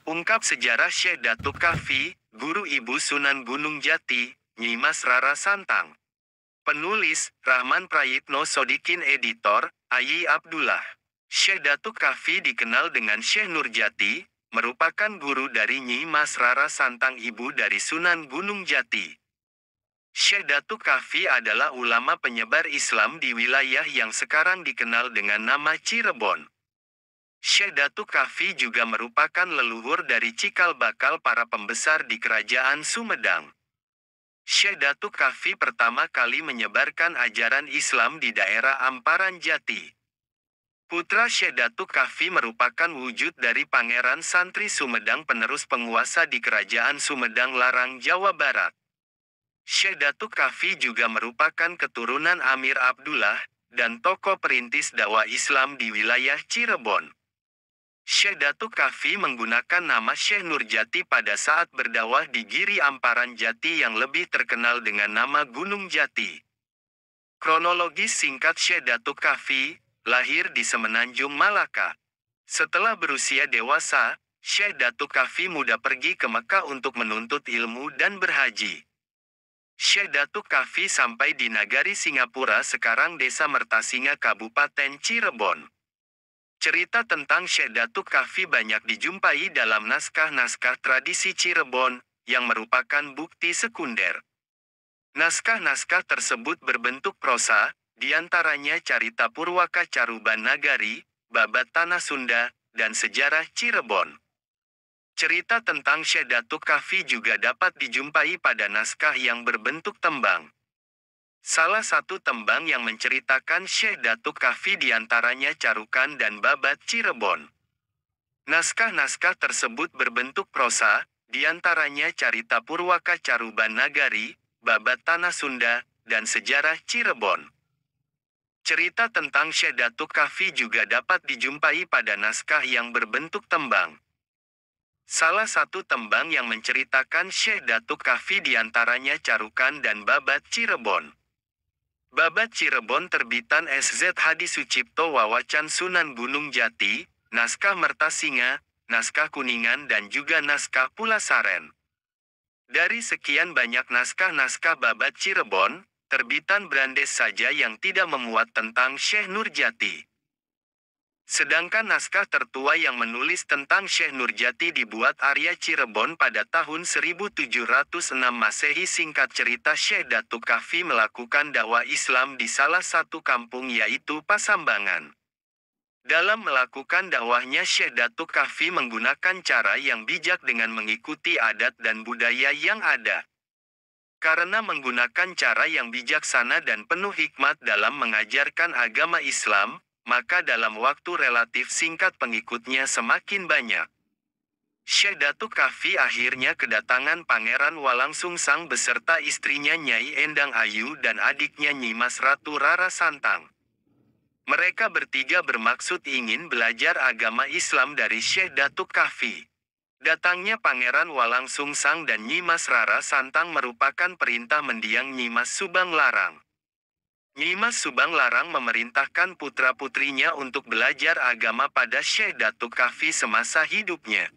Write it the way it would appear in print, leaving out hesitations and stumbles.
Ungkap sejarah Syekh Datuk Kahfi, Guru Ibu Sunan Gunung Jati, Nyi Mas Rara Santang. Penulis, Rahman Prayitno Sodikin Editor, Ayi Abdullah. Syekh Datuk Kahfi dikenal dengan Syekh Nurjati, merupakan guru dari Nyi Mas Rara Santang ibu dari Sunan Gunung Jati. Syekh Datuk Kahfi adalah ulama penyebar Islam di wilayah yang sekarang dikenal dengan nama Cirebon. Syekh Datuk Kahfi juga merupakan leluhur dari cikal bakal para pembesar di Kerajaan Sumedang. Syekh Datuk Kahfi pertama kali menyebarkan ajaran Islam di daerah Amparan Jati. Putra Syekh Datuk Kahfi merupakan wujud dari Pangeran Santri Sumedang penerus penguasa di Kerajaan Sumedang Larang, Jawa Barat. Syekh Datuk Kahfi juga merupakan keturunan Amir Abdullah, dan tokoh perintis dakwah Islam di wilayah Cirebon. Syekh Datuk Kahfi menggunakan nama Syekh Nurjati pada saat berdakwah di Giri Amparan Jati yang lebih terkenal dengan nama Gunung Jati. Kronologis singkat Syekh Datuk Kahfi, lahir di Semenanjung Malaka. Setelah berusia dewasa, Syekh Datuk Kahfi muda pergi ke Mekah untuk menuntut ilmu dan berhaji. Syekh Datuk Kahfi sampai di Nagari Singapura sekarang Desa Mertasinga Kabupaten Cirebon. Cerita tentang Syekh Datuk Kahfi banyak dijumpai dalam naskah-naskah tradisi Cirebon, yang merupakan bukti sekunder. Naskah-naskah tersebut berbentuk prosa, diantaranya Carita Purwaka Caruban Nagari, Babat Tanah Sunda, dan Sejarah Cirebon. Cerita tentang Syekh Datuk Kahfi juga dapat dijumpai pada naskah yang berbentuk tembang. Salah satu tembang yang menceritakan Syekh Datuk Kahfi diantaranya Carukan dan Babat Cirebon. Naskah-naskah tersebut berbentuk prosa, diantaranya Carita Purwaka Caruban Nagari, Babat Tanah Sunda, dan Sejarah Cirebon. Cerita tentang Syekh Datuk Kahfi juga dapat dijumpai pada naskah yang berbentuk tembang. Salah satu tembang yang menceritakan Syekh Datuk Kahfi diantaranya Carukan dan Babat Cirebon. Babat Cirebon terbitan SZ Hadi Sucipto Wawacan Sunan Gunung Jati, naskah Mertasinga, naskah Kuningan dan juga naskah Pulasaren. Dari sekian banyak naskah-naskah Babat Cirebon, terbitan Brandes saja yang tidak memuat tentang Syekh Nurjati. Sedangkan naskah tertua yang menulis tentang Syekh Nurjati dibuat Arya Cirebon pada tahun 1706 Masehi. Singkat cerita, Syekh Datuk Kahfi melakukan dakwah Islam di salah satu kampung yaitu Pasambangan. Dalam melakukan dakwahnya Syekh Datuk Kahfi menggunakan cara yang bijak dengan mengikuti adat dan budaya yang ada. Karena menggunakan cara yang bijaksana dan penuh hikmat dalam mengajarkan agama Islam, maka dalam waktu relatif singkat pengikutnya semakin banyak. Syekh Datuk Kahfi akhirnya kedatangan Pangeran Walangsungsang beserta istrinya Nyai Endang Ayu dan adiknya Nyi Mas Ratu Rara Santang. Mereka bertiga bermaksud ingin belajar agama Islam dari Syekh Datuk Kahfi. Datangnya Pangeran Walangsungsang dan Nyi Mas Rara Santang merupakan perintah mendiang Nyi Mas Subang Larang. Nyi Mas Subang Larang memerintahkan putra-putrinya untuk belajar agama pada Syekh Datuk Kahfi semasa hidupnya.